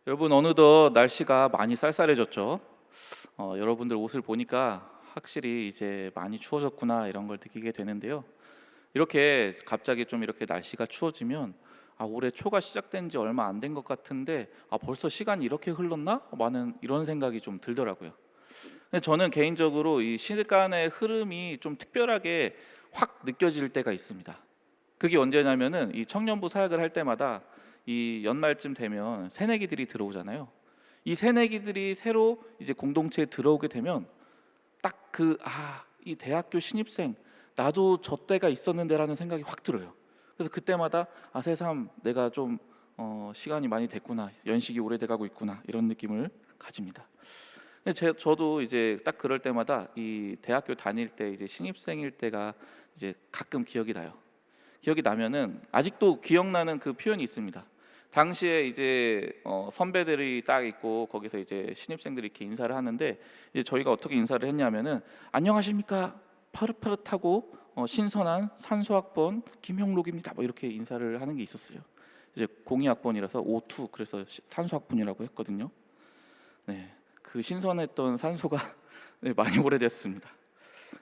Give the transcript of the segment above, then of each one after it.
여러분 어느덧 날씨가 많이 쌀쌀해졌죠. 여러분들 옷을 보니까 확실히 이제 많이 추워졌구나 이런 걸 느끼게 되는데요. 이렇게 갑자기 좀 이렇게 날씨가 추워지면 올해 초가 시작된 지 얼마 안 된 것 같은데 벌써 시간이 이렇게 흘렀나? 많은 이런 생각이 좀 들더라고요. 근데 저는 개인적으로 이 시간의 흐름이 좀 특별하게 확 느껴질 때가 있습니다. 그게 언제냐면은 이 청년부 사역을 할 때마다 이 연말쯤 되면 새내기들이 들어오잖아요. 이 새내기들이 새로 이제 공동체에 들어오게 되면 딱 이 대학교 신입생 나도 저 때가 있었는데라는 생각이 확 들어요. 그래서 그때마다 새삼 내가 좀 시간이 많이 됐구나, 연식이 오래돼 가고 있구나 이런 느낌을 가집니다. 근데 저도 이제 딱 그럴 때마다 이 대학교 다닐 때 이제 신입생일 때가 이제 가끔 기억이 나요. 기억이 나면은 아직도 기억나는 그 표현이 있습니다. 당시에 이제 선배들이 딱 있고 거기서 이제 신입생들이 이렇게 인사를 하는데 이제 저희가 어떻게 인사를 했냐면은 안녕하십니까 파릇파릇하고 신선한 산소학번 김형록입니다. 뭐 이렇게 인사를 하는 게 있었어요. 이제 02학번이라서 O2 그래서 산소학번이라고 했거든요. 네, 그 신선했던 산소가 네, 많이 오래됐습니다.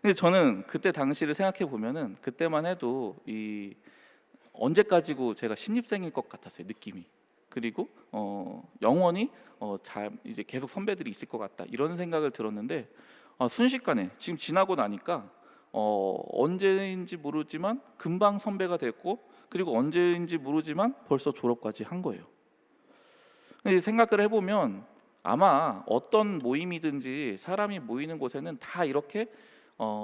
근데 저는 그때 당시를 생각해 보면은 그때만 해도 이 언제까지고 제가 신입생일 것 같았어요, 느낌이. 그리고 영원히 잘 이제 계속 선배들이 있을 것 같다 이런 생각을 들었는데 순식간에 지금 지나고 나니까 언제인지 모르지만 금방 선배가 됐고 그리고 언제인지 모르지만 벌써 졸업까지 한 거예요. 근데 생각을 해보면 아마 어떤 모임이든지 사람이 모이는 곳에는 다 이렇게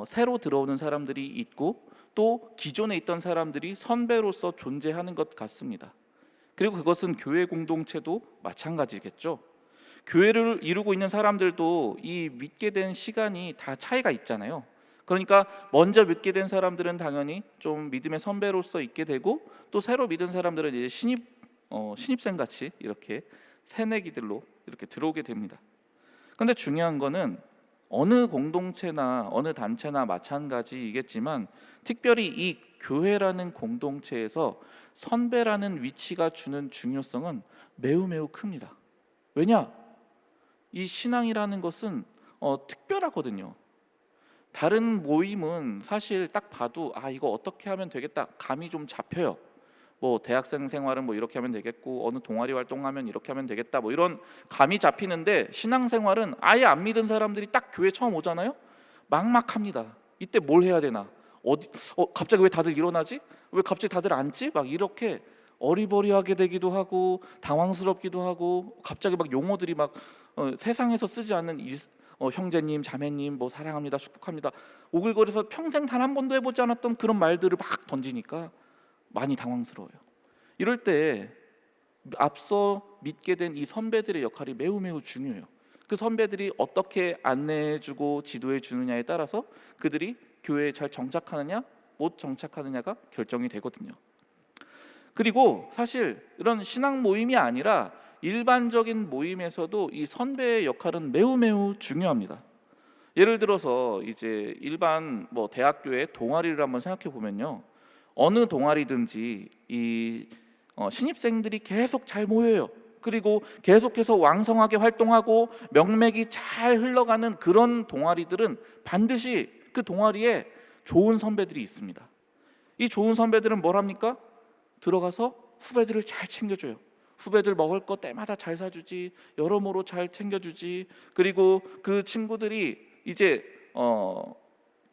새로 들어오는 사람들이 있고 또 기존에 있던 사람들이 선배로서 존재하는 것 같습니다. 그리고 그것은 교회 공동체도 마찬가지겠죠. 교회를 이루고 있는 사람들도 이 믿게 된 시간이 다 차이가 있잖아요. 그러니까 먼저 믿게 된 사람들은 당연히 좀 믿음의 선배로서 있게 되고 또 새로 믿은 사람들은 이제 신입생 같이 이렇게 새내기들로 이렇게 들어오게 됩니다. 근데 중요한 거는 어느 공동체나 어느 단체나 마찬가지이겠지만 특별히 이 교회라는 공동체에서 선배라는 위치가 주는 중요성은 매우 매우 큽니다. 왜냐? 이 신앙이라는 것은 특별하거든요. 다른 모임은 사실 딱 봐도 이거 어떻게 하면 되겠다 감이 좀 잡혀요. 뭐 대학생 생활은 뭐 이렇게 하면 되겠고 어느 동아리 활동하면 이렇게 하면 되겠다 뭐 이런 감이 잡히는데 신앙생활은 아예 안 믿은 사람들이 딱 교회 처음 오잖아요. 막막합니다. 이때 뭘 해야 되나? 갑자기 왜 다들 일어나지? 왜 갑자기 다들 앉지? 막 이렇게 어리버리하게 되기도 하고 당황스럽기도 하고 갑자기 막 용어들이 막 세상에서 쓰지 않는 형제님, 자매님, 뭐 사랑합니다, 축복합니다 오글거려서 평생 단 한 번도 해보지 않았던 그런 말들을 막 던지니까 많이 당황스러워요. 이럴 때 앞서 믿게 된 이 선배들의 역할이 매우 매우 중요해요. 그 선배들이 어떻게 안내해주고 지도해주느냐에 따라서 그들이 교회에 잘 정착하느냐 못 정착하느냐가 결정이 되거든요. 그리고 사실 이런 신앙 모임이 아니라 일반적인 모임에서도 이 선배의 역할은 매우 매우 중요합니다. 예를 들어서 이제 일반 뭐 대학교의 동아리를 한번 생각해 보면요. 어느 동아리든지 이 신입생들이 계속 잘 모여요. 그리고 계속해서 왕성하게 활동하고 명맥이 잘 흘러가는 그런 동아리들은 반드시 그 동아리에 좋은 선배들이 있습니다. 이 좋은 선배들은 뭘 합니까? 들어가서 후배들을 잘 챙겨줘요. 후배들 먹을 거 때마다 잘 사주지, 여러모로 잘 챙겨주지. 그리고 그 친구들이 이제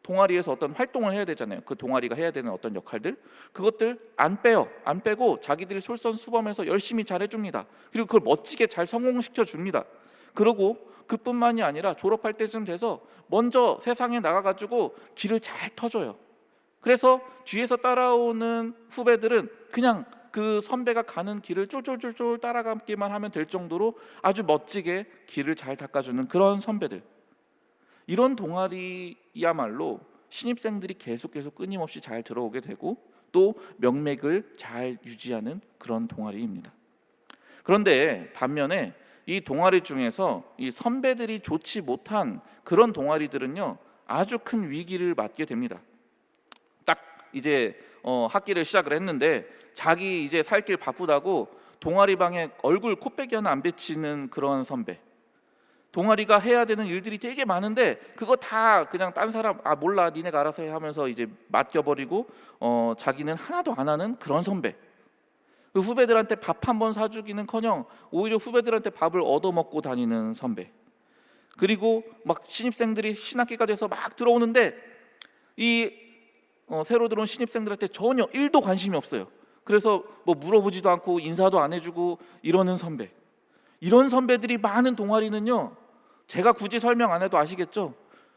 동아리에서 어떤 활동을 해야 되잖아요. 그 동아리가 해야 되는 어떤 역할들 그것들 안 빼요. 안 빼고 자기들이 솔선수범해서 열심히 잘 해줍니다. 그리고 그걸 멋지게 잘 성공시켜 줍니다. 그러고 그뿐만이 아니라 졸업할 때쯤 돼서 먼저 세상에 나가가지고 길을 잘 터줘요. 그래서 뒤에서 따라오는 후배들은 그냥 그 선배가 가는 길을 쫄쫄쫄쫄 따라가기만 하면 될 정도로 아주 멋지게 길을 잘 닦아주는 그런 선배들. 이런 동아리야말로 신입생들이 계속 끊임없이 잘 들어오게 되고 또 명맥을 잘 유지하는 그런 동아리입니다. 그런데 반면에 이 동아리 중에서 이 선배들이 좋지 못한 그런 동아리들은요 아주 큰 위기를 맞게 됩니다. 딱 이제 학기를 시작을 했는데 자기 이제 살 길 바쁘다고 동아리 방에 얼굴 코빼기 하나 안 비치는 그런 선배. 동아리가 해야 되는 일들이 되게 많은데 그거 다 그냥 딴 사람 몰라 니네가 알아서 해 하면서 이제 맡겨버리고 자기는 하나도 안 하는 그런 선배. 그 후배들한테 밥 한 번 사주기는커녕 오히려 후배들한테 밥을 얻어먹고 다니는 선배. 그리고 막 신입생들이 신학기가 돼서 막 들어오는데 이 새로 들어온 신입생들한테 전혀 1도 관심이 없어요. 그래서 뭐 물어보지도 않고 인사도 안 해주고 이러는 선배. 이런 선배들이 많은 동아리는요, 제가 굳이 설명 안 해도 아시겠죠?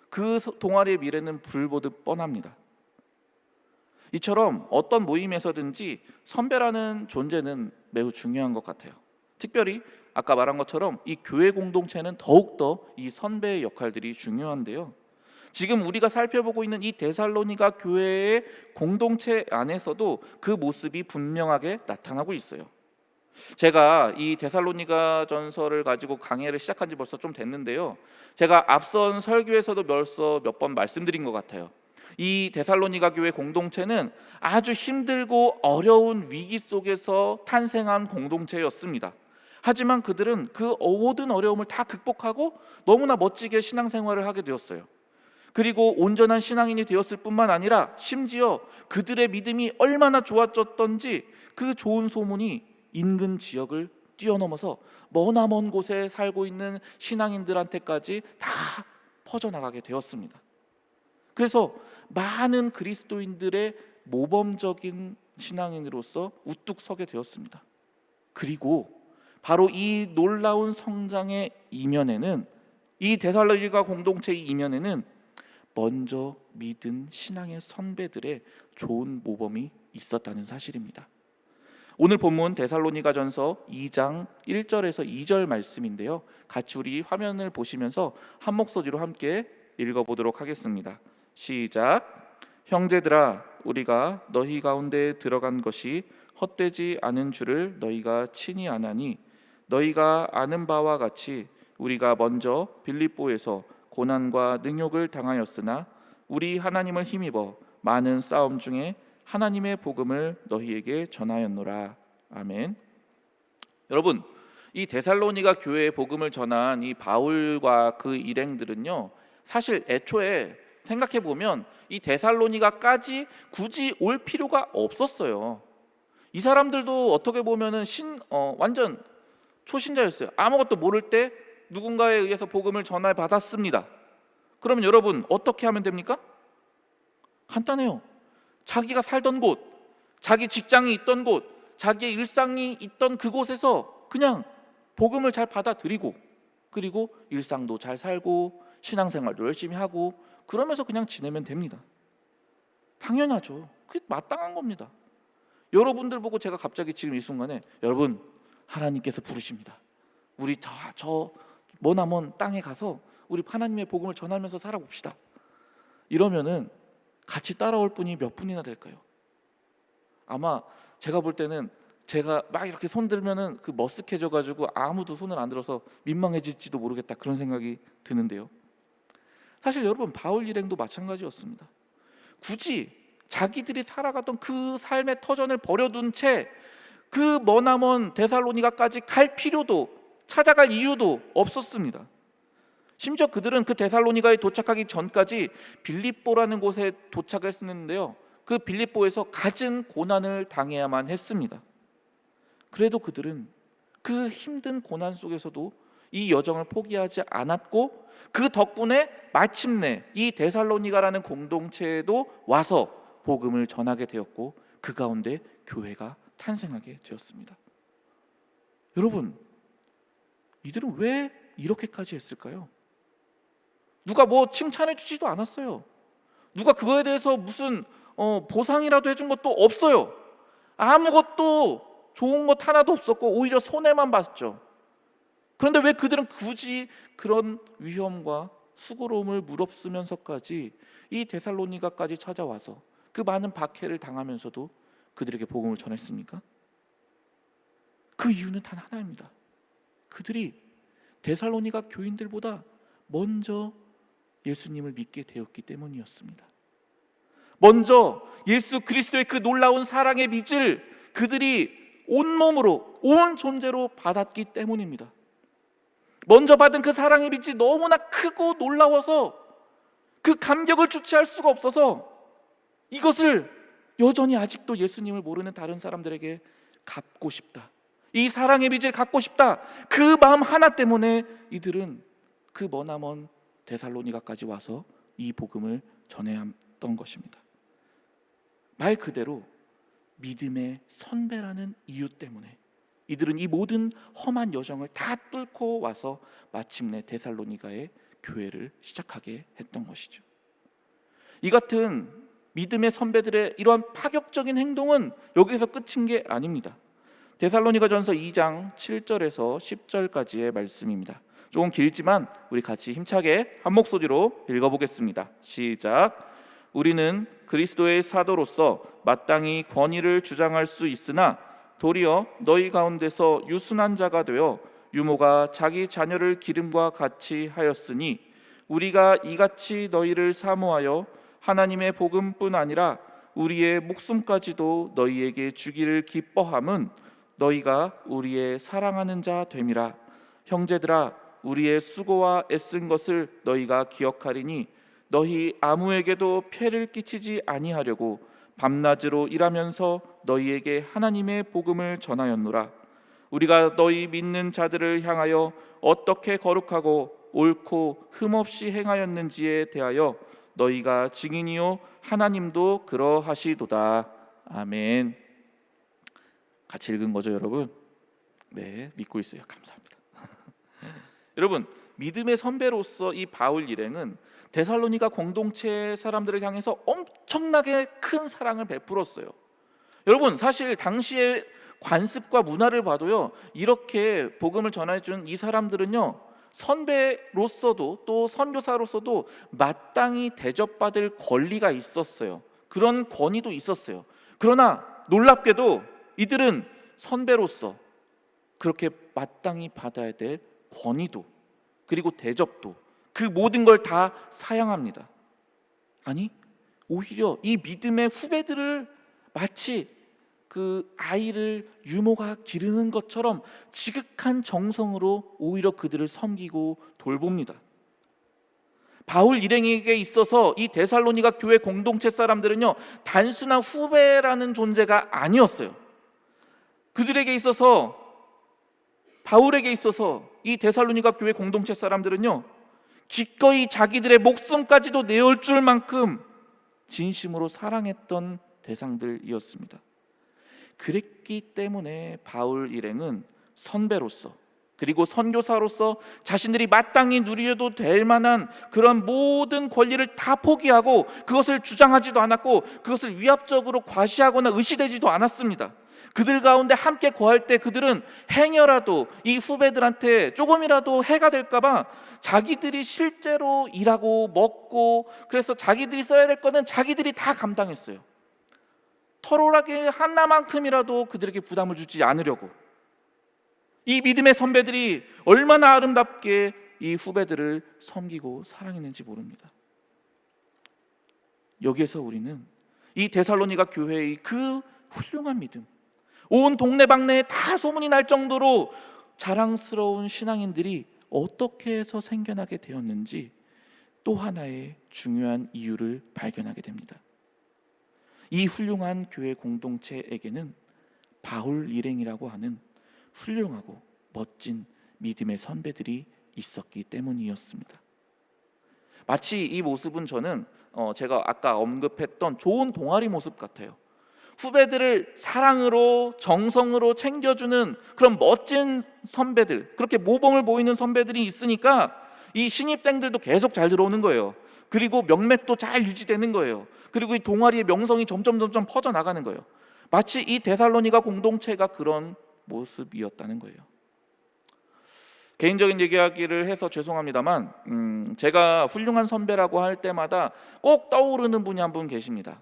그 동아리의 미래는 불 보듯 뻔합니다. 이처럼 어떤 모임에서든지 선배라는 존재는 매우 중요한 것 같아요. 특별히 아까 말한 것처럼 이 교회 공동체는 더욱더 이 선배의 역할들이 중요한데요. 지금 우리가 살펴보고 있는 이 데살로니가 교회의 공동체 안에서도 그 모습이 분명하게 나타나고 있어요. 제가 이 데살로니가 전서를 가지고 강의를 시작한 지 벌써 좀 됐는데요. 제가 앞선 설교에서도 벌써 몇 번 말씀드린 것 같아요. 이 데살로니가 교회 공동체는 아주 힘들고 어려운 위기 속에서 탄생한 공동체였습니다. 하지만 그들은 그 모든 어려움을 다 극복하고 너무나 멋지게 신앙생활을 하게 되었어요. 그리고 온전한 신앙인이 되었을 뿐만 아니라 심지어 그들의 믿음이 얼마나 좋아졌던지 그 좋은 소문이 인근 지역을 뛰어넘어서 머나먼 곳에 살고 있는 신앙인들한테까지 다 퍼져나가게 되었습니다. 그래서 많은 그리스도인들의 모범적인 신앙인으로서 우뚝 서게 되었습니다. 그리고 바로 이 놀라운 성장의 이면에는, 이 데살로니가 공동체의 이면에는 먼저 믿은 신앙의 선배들의 좋은 모범이 있었다는 사실입니다. 오늘 본문 데살로니가전서 2장 1절에서 2절 말씀인데요. 같이 우리 화면을 보시면서 한 목소리로 함께 읽어보도록 하겠습니다. 시작. 형제들아, 우리가 너희 가운데 들어간 것이 헛되지 않은 줄을 너희가 친히 아나니, 너희가 아는 바와 같이 우리가 먼저 빌립보에서 고난과 능욕을 당하였으나 우리 하나님을 힘입어 많은 싸움 중에 하나님의 복음을 너희에게 전하였노라. 아멘. 여러분, 이 데살로니가 교회에 복음을 전한 이 바울과 그 일행들은요, 사실 애초에 생각해 보면 이 데살로니가까지 굳이 올 필요가 없었어요. 이 사람들도 어떻게 보면은 완전 초신자였어요. 아무것도 모를 때 누군가에 의해서 복음을 전해 받았습니다. 그러면 여러분 어떻게 하면 됩니까? 간단해요. 자기가 살던 곳, 자기 직장이 있던 곳, 자기의 일상이 있던 그곳에서 그냥 복음을 잘 받아들이고, 그리고 일상도 잘 살고 신앙생활도 열심히 하고 그러면서 그냥 지내면 됩니다. 당연하죠. 그게 마땅한 겁니다. 여러분들 보고 제가 갑자기 지금 이 순간에 여러분, 하나님께서 부르십니다. 우리 저 머나먼 땅에 가서 우리 하나님의 복음을 전하면서 살아봅시다. 이러면은 같이 따라올 분이 몇 분이나 될까요? 아마 제가 볼 때는 제가 막 이렇게 손 들면은 그 머쓱해져 가지고 아무도 손을 안 들어서 민망해질지도 모르겠다, 그런 생각이 드는데요. 사실 여러분, 바울 일행도 마찬가지였습니다. 굳이 자기들이 살아가던 그 삶의 터전을 버려둔 채 그 머나먼 데살로니가까지 갈 필요도, 찾아갈 이유도 없었습니다. 심지어 그들은 그 데살로니가에 도착하기 전까지 빌립보라는 곳에 도착했었는데요, 그 빌립보에서 갖은 고난을 당해야만 했습니다. 그래도 그들은 그 힘든 고난 속에서도 이 여정을 포기하지 않았고, 그 덕분에 마침내 이 데살로니가라는 공동체에도 와서 복음을 전하게 되었고, 그 가운데 교회가 탄생하게 되었습니다. 여러분, 이들은 왜 이렇게까지 했을까요? 누가 뭐 칭찬해 주지도 않았어요. 누가 그거에 대해서 무슨 보상이라도 해준 것도 없어요. 아무것도 좋은 것 하나도 없었고 오히려 손해만 봤죠. 그런데 왜 그들은 굳이 그런 위험과 수고로움을 무릅쓰면서까지 이 데살로니가까지 찾아와서 그 많은 박해를 당하면서도 그들에게 복음을 전했습니까? 그 이유는 단 하나입니다. 그들이 데살로니가 교인들보다 먼저 예수님을 믿게 되었기 때문이었습니다. 먼저 예수 그리스도의 그 놀라운 사랑의 빛을 그들이 온몸으로 온 존재로 받았기 때문입니다. 먼저 받은 그 사랑의 빛이 너무나 크고 놀라워서 그 감격을 주체할 수가 없어서 이것을 여전히 아직도 예수님을 모르는 다른 사람들에게 갖고 싶다, 이 사랑의 빛을 갖고 싶다, 그 마음 하나 때문에 이들은 그 머나먼 데살로니가까지 와서 이 복음을 전해야 했던 것입니다. 말 그대로 믿음의 선배라는 이유 때문에 이들은 이 모든 험한 여정을 다 뚫고 와서 마침내 데살로니가의 교회를 시작하게 했던 것이죠. 이 같은 믿음의 선배들의 이러한 파격적인 행동은 여기서 끝인 게 아닙니다. 데살로니가전서 2장 7절에서 10절까지의 말씀입니다. 조금 길지만 우리 같이 힘차게 한 목소리로 읽어보겠습니다. 시작. 우리는 그리스도의 사도로서 마땅히 권위를 주장할 수 있으나 도리어 너희 가운데서 유순한 자가 되어 유모가 자기 자녀를 기름과 같이 하였으니 우리가 이같이 너희를 사모하여 하나님의 복음뿐 아니라 우리의 목숨까지도 너희에게 주기를 기뻐함은 너희가 우리의 사랑하는 자 됨이라. 형제들아, 우리의 수고와 애쓴 것을 너희가 기억하리니 너희 아무에게도 폐를 끼치지 아니하려고 밤낮으로 일하면서 너희에게 하나님의 복음을 전하였노라. 우리가 너희 믿는 자들을 향하여 어떻게 거룩하고 옳고 흠없이 행하였는지에 대하여 너희가 증인이요 하나님도 그러하시도다. 아멘. 같이 읽은 거죠, 여러분? 네, 믿고 있어요. 감사합니다. 여러분, 믿음의 선배로서 이 바울 일행은 데살로니가 공동체 사람들을 향해서 엄청나게 큰 사랑을 베풀었어요. 여러분, 사실 당시의 관습과 문화를 봐도요, 이렇게 복음을 전해준 이 사람들은요, 선배로서도 또 선교사로서도 마땅히 대접받을 권리가 있었어요. 그런 권위도 있었어요. 그러나 놀랍게도 이들은 선배로서 그렇게 마땅히 받아야 될 권위도 그리고 대접도 그 모든 걸 다 사양합니다. 아니, 오히려 이 믿음의 후배들을 마치 그 아이를 유모가 기르는 것처럼 지극한 정성으로 오히려 그들을 섬기고 돌봅니다. 바울 일행에게 있어서 이 데살로니가 교회 공동체 사람들은요, 단순한 후배라는 존재가 아니었어요. 그들에게 있어서, 바울에게 있어서 이 데살로니가 교회 공동체 사람들은요, 기꺼이 자기들의 목숨까지도 내올 줄 만큼 진심으로 사랑했던 대상들이었습니다. 그랬기 때문에 바울 일행은 선배로서 그리고 선교사로서 자신들이 마땅히 누려도 될 만한 그런 모든 권리를 다 포기하고 그것을 주장하지도 않았고 그것을 위압적으로 과시하거나 의시되지도 않았습니다. 그들 가운데 함께 거할 때 그들은 행여라도 이 후배들한테 조금이라도 해가 될까 봐 자기들이 실제로 일하고 먹고, 그래서 자기들이 써야 될 거는 자기들이 다 감당했어요. 털오라기 하나만큼이라도 그들에게 부담을 주지 않으려고. 이 믿음의 선배들이 얼마나 아름답게 이 후배들을 섬기고 사랑했는지 모릅니다. 여기에서 우리는 이 데살로니가 교회의 그 훌륭한 믿음, 온 동네방네에 다 소문이 날 정도로 자랑스러운 신앙인들이 어떻게 해서 생겨나게 되었는지 또 하나의 중요한 이유를 발견하게 됩니다. 이 훌륭한 교회 공동체에게는 바울 일행이라고 하는 훌륭하고 멋진 믿음의 선배들이 있었기 때문이었습니다. 마치 이 모습은 저는 제가 아까 언급했던 좋은 동아리 모습 같아요. 후배들을 사랑으로 정성으로 챙겨주는 그런 멋진 선배들, 그렇게 모범을 보이는 선배들이 있으니까 이 신입생들도 계속 잘 들어오는 거예요. 그리고 명맥도 잘 유지되는 거예요. 그리고 이 동아리의 명성이 점점 퍼져나가는 거예요. 마치 이 데살로니가 공동체가 그런 모습이었다는 거예요. 개인적인 얘기하기를 해서 죄송합니다만 제가 훌륭한 선배라고 할 때마다 꼭 떠오르는 분이 한 분 계십니다.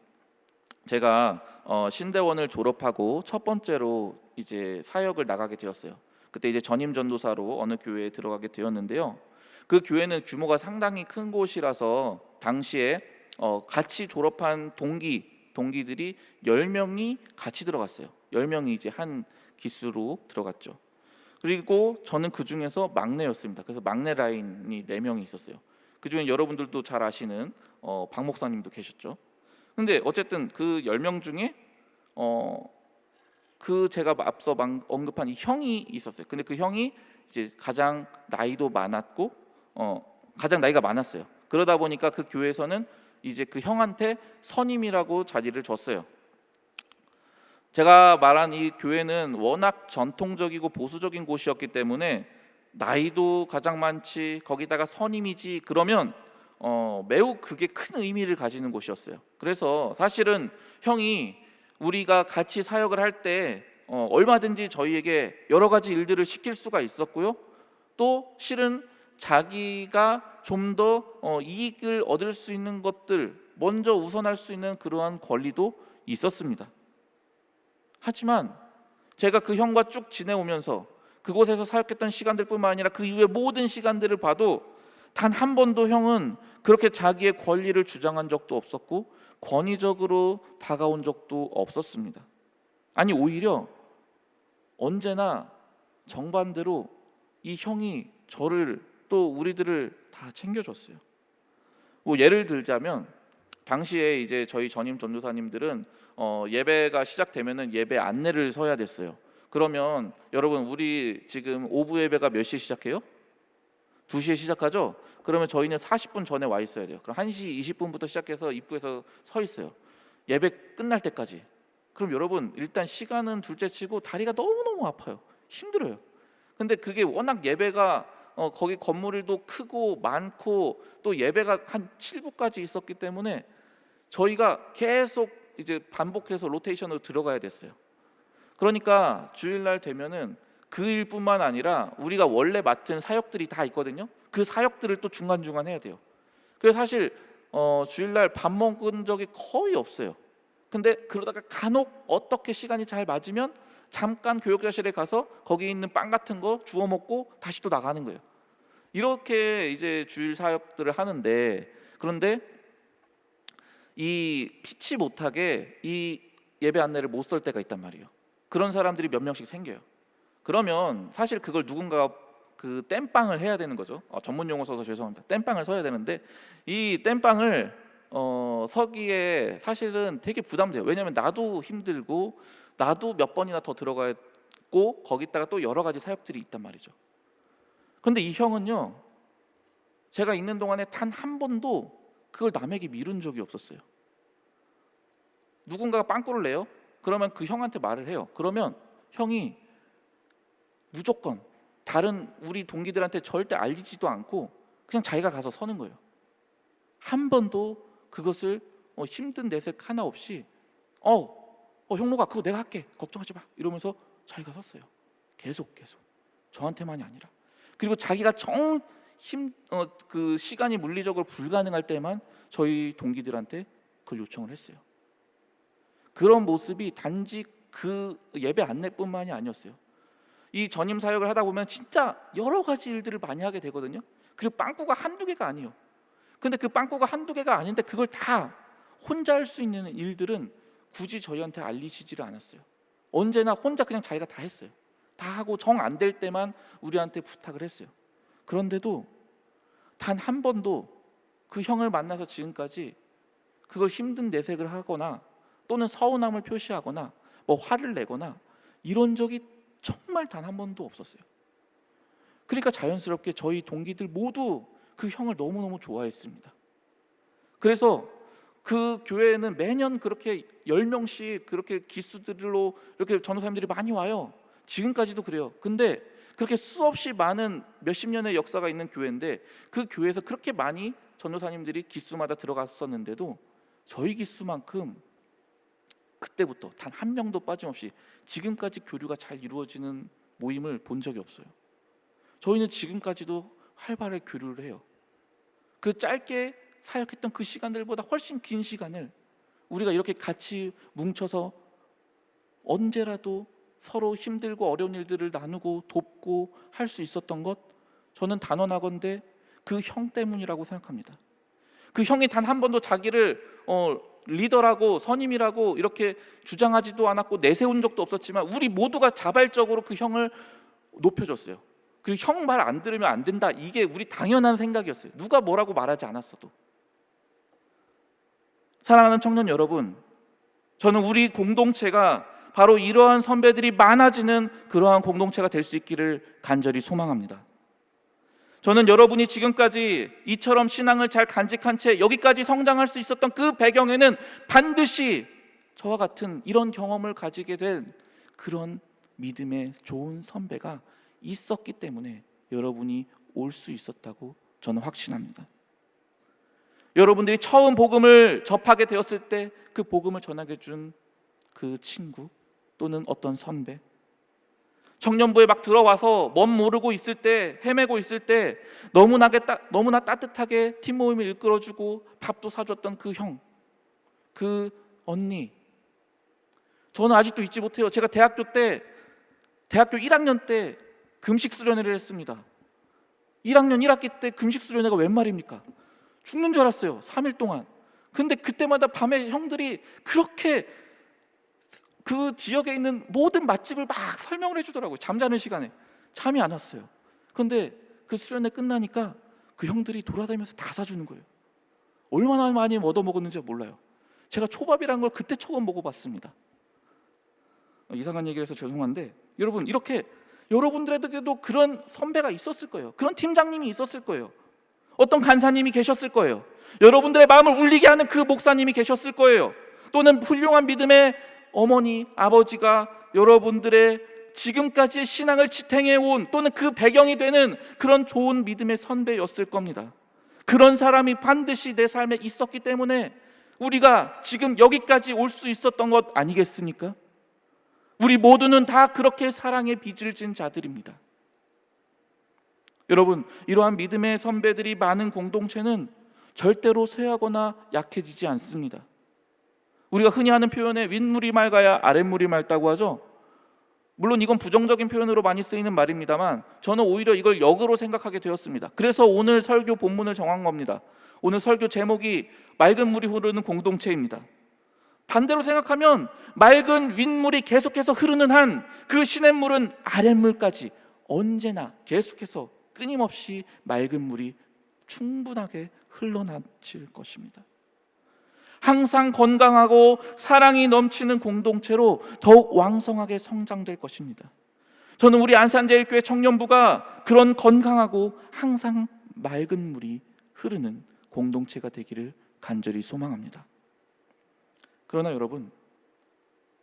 제가 신대원을 졸업하고 첫 번째로 이제 사역을 나가게 되었어요. 그때 이제 전임 전도사로 어느 교회에 들어가게 되었는데요. 그 교회는 규모가 상당히 큰 곳이라서 당시에 같이 졸업한 동기들이 10명이 같이 들어갔어요. 10명이 이제 한 기수로 들어갔죠. 그리고 저는 그 중에서 막내였습니다. 그래서 막내 라인이 4명이 있었어요. 그 중에 여러분들도 잘 아시는 박 목사님도 계셨죠. 근데 어쨌든 그 10명 중에 그 제가 앞서 언급한 이 형이 있었어요. 근데 그 형이 이제 가장 나이도 많았고 가장 나이가 많았어요. 그러다 보니까 그 교회에서는 이제 그 형한테 선임이라고 자리를 줬어요. 제가 말한 이 교회는 워낙 전통적이고 보수적인 곳이었기 때문에 나이도 가장 많지, 거기다가 선임이지, 그러면 매우 그게 큰 의미를 가지는 곳이었어요. 그래서 사실은 형이 우리가 같이 사역을 할 때 얼마든지 저희에게 여러 가지 일들을 시킬 수가 있었고요. 또 실은 자기가 좀 더 이익을 얻을 수 있는 것들 먼저 우선할 수 있는 그러한 권리도 있었습니다. 하지만 제가 그 형과 쭉 지내오면서 그곳에서 사역했던 시간들뿐만 아니라 그 이후의 모든 시간들을 봐도 단 한 번도 형은 그렇게 자기의 권리를 주장한 적도 없었고 권위적으로 다가온 적도 없었습니다. 아니, 오히려 언제나 정반대로 이 형이 저를 또 우리들을 다 챙겨줬어요. 뭐 예를 들자면 당시에 이제 저희 전임 전도사님들은 예배가 시작되면은 예배 안내를 서야 됐어요. 그러면 여러분, 우리 지금 오부 예배가 몇 시에 시작해요? 2시에 시작하죠? 그러면 저희는 40분 전에 와 있어야 돼요. 그럼 1시 20분부터 시작해서 입구에서 서 있어요. 예배 끝날 때까지. 그럼 여러분, 일단 시간은 둘째치고 다리가 너무너무 아파요. 힘들어요. 근데 그게 워낙 예배가 거기 건물도 크고 많고 또 예배가 한 7부까지 있었기 때문에 저희가 계속 이제 반복해서 로테이션으로 들어가야 됐어요. 그러니까 주일날 되면은 그 일뿐만 아니라 우리가 원래 맡은 사역들이 다 있거든요. 그 사역들을 또 중간중간 해야 돼요. 그래서 사실 주일날 밥 먹은 적이 거의 없어요. 근데 그러다가 간혹 어떻게 시간이 잘 맞으면 잠깐 교육자실에 가서 거기 있는 빵 같은 거 주워 먹고 다시 또 나가는 거예요. 이렇게 이제 주일 사역들을 하는데, 그런데 이 피치 못하게 이 예배 안내를 못 설 때가 있단 말이에요. 그런 사람들이 몇 명씩 생겨요. 그러면 사실 그걸 누군가가 그 땜빵을 해야 되는 거죠. 전문 용어 써서 죄송합니다. 땜빵을 서야 되는데 이 땜빵을 서기에 사실은 되게 부담돼요. 왜냐하면 나도 힘들고 나도 몇 번이나 더 들어가야 했고 거기다가 또 여러 가지 사역들이 있단 말이죠. 그런데 이 형은요, 제가 있는 동안에 단 한 번도 그걸 남에게 미룬 적이 없었어요. 누군가가 빵꾸를 내요? 그러면 그 형한테 말을 해요. 그러면 형이 무조건 다른 우리 동기들한테 절대 알리지도 않고 그냥 자기가 가서 서는 거예요. 한 번도 그것을 힘든 내색 하나 없이 형로가 그거 내가 할게, 걱정하지 마, 이러면서 자기가 섰어요. 계속 저한테만이 아니라. 그리고 자기가 그 시간이 물리적으로 불가능할 때만 저희 동기들한테 그걸 요청을 했어요. 그런 모습이 단지 그 예배 안내뿐만이 아니었어요. 이 전임 사역을 하다 보면 진짜 여러 가지 일들을 많이 하게 되거든요. 그리고 빵꾸가 한두 개가 아니에요. 근데 그 빵꾸가 한두 개가 아닌데 그걸 다 혼자 할 수 있는 일들은 굳이 저희한테 알리시지를 않았어요. 언제나 혼자 그냥 자기가 다 했어요. 다 하고 정 안 될 때만 우리한테 부탁을 했어요. 그런데도 단 한 번도 그 형을 만나서 지금까지 그걸 힘든 내색을 하거나 또는 서운함을 표시하거나 뭐 화를 내거나 이런 적이 정말 단 한 번도 없었어요. 그러니까 자연스럽게 저희 동기들 모두 그 형을 너무너무 좋아했습니다. 그래서 그 교회에는 매년 그렇게 10명씩 그렇게 기수들로 이렇게 전도사님들이 많이 와요. 지금까지도 그래요. 근데 그렇게 수없이 많은 몇십 년의 역사가 있는 교회인데 그 교회에서 그렇게 많이 전도사님들이 기수마다 들어갔었는데도 저희 기수만큼 그때부터 단 한 명도 빠짐없이 지금까지 교류가 잘 이루어지는 모임을 본 적이 없어요. 저희는 지금까지도 활발하게 교류를 해요. 그 짧게 사역했던 그 시간들보다 훨씬 긴 시간을 우리가 이렇게 같이 뭉쳐서 언제라도 서로 힘들고 어려운 일들을 나누고 돕고 할 수 있었던 것, 저는 단언하건대 그 형 때문이라고 생각합니다. 그 형이 단 한 번도 자기를 리더라고 선임이라고 이렇게 주장하지도 않았고 내세운 적도 없었지만 우리 모두가 자발적으로 그 형을 높여줬어요. 그 형 말 안 들으면 안 된다, 이게 우리 당연한 생각이었어요. 누가 뭐라고 말하지 않았어도. 사랑하는 청년 여러분, 저는 우리 공동체가 바로 이러한 선배들이 많아지는 그러한 공동체가 될 수 있기를 간절히 소망합니다. 저는 여러분이 지금까지 이처럼 신앙을 잘 간직한 채 여기까지 성장할 수 있었던 그 배경에는 반드시 저와 같은 이런 경험을 가지게 된 그런 믿음의 좋은 선배가 있었기 때문에 여러분이 올 수 있었다고 저는 확신합니다. 여러분들이 처음 복음을 접하게 되었을 때 그 복음을 전하게 준 그 친구 또는 어떤 선배, 청년부에 막 들어와서 멋 모르고 있을 때, 헤매고 있을 때 너무나 따뜻하게 팀 모임을 이끌어주고 밥도 사줬던 그 형, 그 언니, 저는 아직도 잊지 못해요. 제가 대학교 1학년 때 금식 수련회를 했습니다. 1학년 1학기 때 금식 수련회가 웬 말입니까? 죽는 줄 알았어요. 3일 동안. 근데 그때마다 밤에 형들이 그렇게 그 지역에 있는 모든 맛집을 막 설명을 해주더라고요. 잠자는 시간에. 잠이 안 왔어요. 그런데 그 수련회 끝나니까 그 형들이 돌아다니면서 다 사주는 거예요. 얼마나 많이 얻어먹었는지 몰라요. 제가 초밥이란 걸 그때 처음 먹어봤습니다. 이상한 얘기를 해서 죄송한데, 여러분, 이렇게 여러분들에게도 그런 선배가 있었을 거예요. 그런 팀장님이 있었을 거예요. 어떤 간사님이 계셨을 거예요. 여러분들의 마음을 울리게 하는 그 목사님이 계셨을 거예요. 또는 훌륭한 믿음의 어머니, 아버지가 여러분들의 지금까지의 신앙을 지탱해온 또는 그 배경이 되는 그런 좋은 믿음의 선배였을 겁니다. 그런 사람이 반드시 내 삶에 있었기 때문에 우리가 지금 여기까지 올 수 있었던 것 아니겠습니까? 우리 모두는 다 그렇게 사랑의 빚을 진 자들입니다. 여러분, 이러한 믿음의 선배들이 많은 공동체는 절대로 쇠하거나 약해지지 않습니다. 우리가 흔히 하는 표현에 윗물이 맑아야 아랫물이 맑다고 하죠. 물론 이건 부정적인 표현으로 많이 쓰이는 말입니다만 저는 오히려 이걸 역으로 생각하게 되었습니다. 그래서 오늘 설교 본문을 정한 겁니다. 오늘 설교 제목이 맑은 물이 흐르는 공동체입니다. 반대로 생각하면 맑은 윗물이 계속해서 흐르는 한 그 시냇물은 아랫물까지 언제나 계속해서 끊임없이 맑은 물이 충분하게 흘러넘칠 것입니다. 항상 건강하고 사랑이 넘치는 공동체로 더욱 왕성하게 성장될 것입니다. 저는 우리 안산제일교회 청년부가 그런 건강하고 항상 맑은 물이 흐르는 공동체가 되기를 간절히 소망합니다. 그러나 여러분,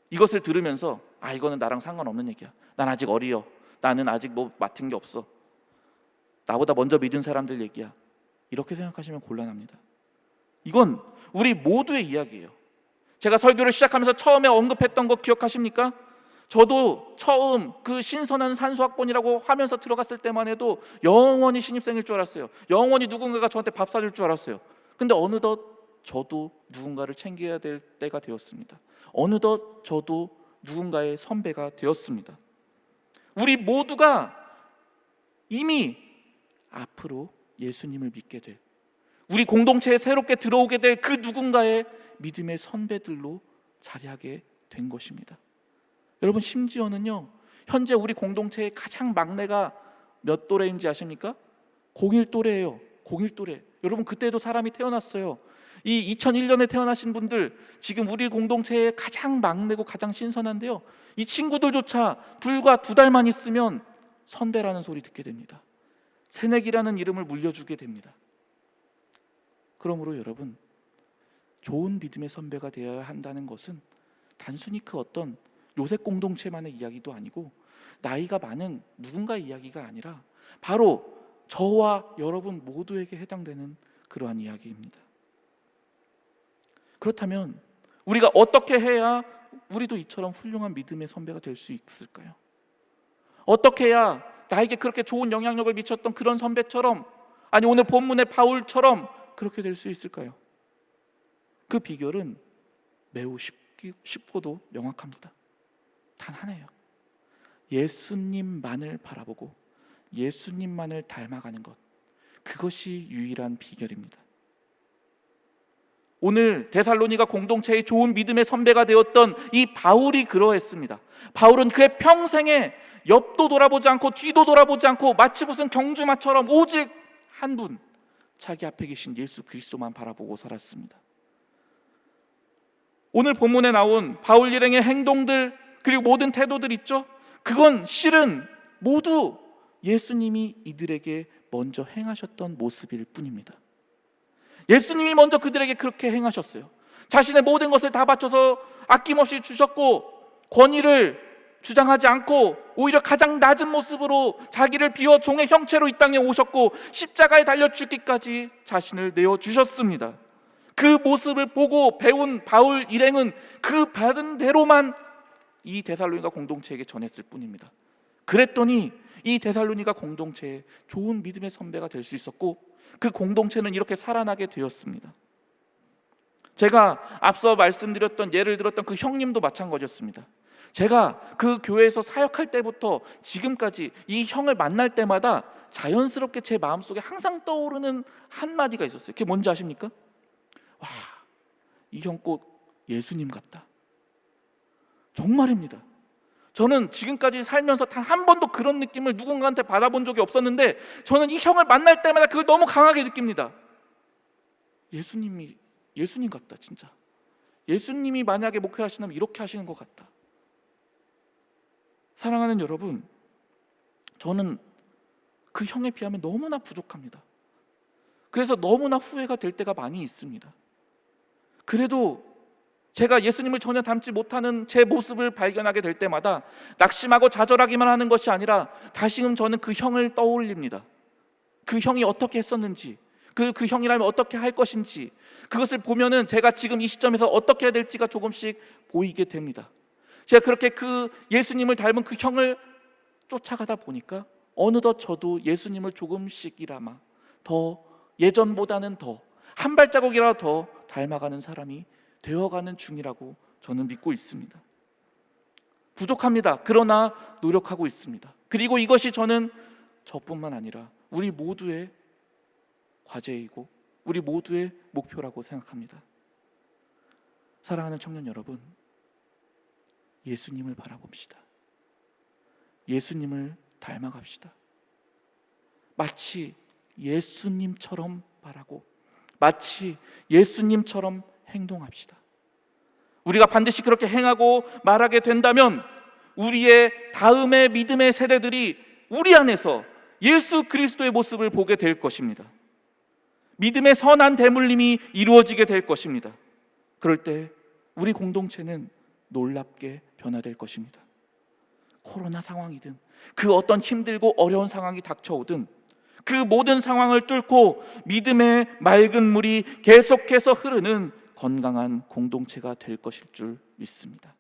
이것을 들으면서 이거는 나랑 상관없는 얘기야. 난 아직 어리여. 나는 아직 뭐 맡은 게 없어. 나보다 먼저 믿은 사람들 얘기야. 이렇게 생각하시면 곤란합니다. 이건 우리 모두의 이야기예요. 제가 설교를 시작하면서 처음에 언급했던 거 기억하십니까? 저도 처음 그 신선한 산수학번이라고 하면서 들어갔을 때만 해도 영원히 신입생일 줄 알았어요. 영원히 누군가가 저한테 밥 사줄 줄 알았어요. 근데 어느덧 저도 누군가를 챙겨야 될 때가 되었습니다. 어느덧 저도 누군가의 선배가 되었습니다. 우리 모두가 이미 앞으로 예수님을 믿게 될, 우리 공동체에 새롭게 들어오게 될 그 누군가의 믿음의 선배들로 자리하게 된 것입니다. 여러분, 심지어는요, 현재 우리 공동체의 가장 막내가 몇 또래인지 아십니까? 01 또래예요. 01 또래. 여러분, 그때도 사람이 태어났어요. 이 2001년에 태어나신 분들, 지금 우리 공동체의 가장 막내고 가장 신선한데요, 이 친구들조차 불과 2달만 있으면 선배라는 소리 듣게 됩니다. 새내기라는 이름을 물려주게 됩니다. 그러므로 여러분, 좋은 믿음의 선배가 되어야 한다는 것은 단순히 그 어떤 요셉 공동체만의 이야기도 아니고 나이가 많은 누군가의 이야기가 아니라 바로 저와 여러분 모두에게 해당되는 그러한 이야기입니다. 그렇다면 우리가 어떻게 해야 우리도 이처럼 훌륭한 믿음의 선배가 될 수 있을까요? 어떻게 해야 나에게 그렇게 좋은 영향력을 미쳤던 그런 선배처럼, 아니 오늘 본문의 바울처럼 그렇게 될 수 있을까요? 그 비결은 매우 쉽고도 명확합니다. 단 하나예요. 예수님만을 바라보고 예수님만을 닮아가는 것, 그것이 유일한 비결입니다. 오늘 데살로니가 공동체의 좋은 믿음의 선배가 되었던 이 바울이 그러했습니다. 바울은 그의 평생에 옆도 돌아보지 않고 뒤도 돌아보지 않고 마치 무슨 경주마처럼 오직 한 분, 자기 앞에 계신 예수 그리스도만 바라보고 살았습니다. 오늘 본문에 나온 바울 일행의 행동들 그리고 모든 태도들 있죠? 그건 실은 모두 예수님이 이들에게 먼저 행하셨던 모습일 뿐입니다. 예수님이 먼저 그들에게 그렇게 행하셨어요. 자신의 모든 것을 다 바쳐서 아낌없이 주셨고, 권위를 주장하지 않고 오히려 가장 낮은 모습으로 자기를 비워 종의 형체로 이 땅에 오셨고 십자가에 달려 죽기까지 자신을 내어주셨습니다. 그 모습을 보고 배운 바울 일행은 그 받은 대로만 이 데살로니가 공동체에게 전했을 뿐입니다. 그랬더니 이 데살로니가 공동체에 좋은 믿음의 선배가 될 수 있었고, 그 공동체는 이렇게 살아나게 되었습니다. 제가 앞서 말씀드렸던 예를 들었던 그 형님도 마찬가지였습니다. 제가 그 교회에서 사역할 때부터 지금까지 이 형을 만날 때마다 자연스럽게 제 마음속에 항상 떠오르는 한마디가 있었어요. 그게 뭔지 아십니까? 와, 이 형 꼭 예수님 같다. 정말입니다. 저는 지금까지 살면서 단 한 번도 그런 느낌을 누군가한테 받아본 적이 없었는데, 저는 이 형을 만날 때마다 그걸 너무 강하게 느낍니다. 예수님 같다. 진짜 예수님이 만약에 목회하시면 이렇게 하시는 것 같다. 사랑하는 여러분, 저는 그 형에 비하면 너무나 부족합니다. 그래서 너무나 후회가 될 때가 많이 있습니다. 그래도 제가 예수님을 전혀 닮지 못하는 제 모습을 발견하게 될 때마다 낙심하고 좌절하기만 하는 것이 아니라 다시금 저는 그 형을 떠올립니다. 그 형이 어떻게 했었는지, 그 형이라면 어떻게 할 것인지, 그것을 보면은 제가 지금 이 시점에서 어떻게 해야 될지가 조금씩 보이게 됩니다. 제가 그렇게 그 예수님을 닮은 그 형을 쫓아가다 보니까 어느덧 저도 예수님을 조금씩이나마 더, 예전보다는 더 한 발자국이라도 더 닮아가는 사람이 되어가는 중이라고 저는 믿고 있습니다. 부족합니다. 그러나 노력하고 있습니다. 그리고 이것이 저는 저뿐만 아니라 우리 모두의 과제이고 우리 모두의 목표라고 생각합니다. 사랑하는 청년 여러분, 예수님을 바라봅시다. 예수님을 닮아갑시다. 마치 예수님처럼 바라고 마치 예수님처럼 행동합시다. 우리가 반드시 그렇게 행하고 말하게 된다면 우리의 다음의 믿음의 세대들이 우리 안에서 예수 그리스도의 모습을 보게 될 것입니다. 믿음의 선한 대물림이 이루어지게 될 것입니다. 그럴 때 우리 공동체는 놀랍게 변화될 것입니다. 코로나 상황이든 그 어떤 힘들고 어려운 상황이 닥쳐오든 그 모든 상황을 뚫고 믿음의 맑은 물이 계속해서 흐르는 건강한 공동체가 될 것일 줄 믿습니다.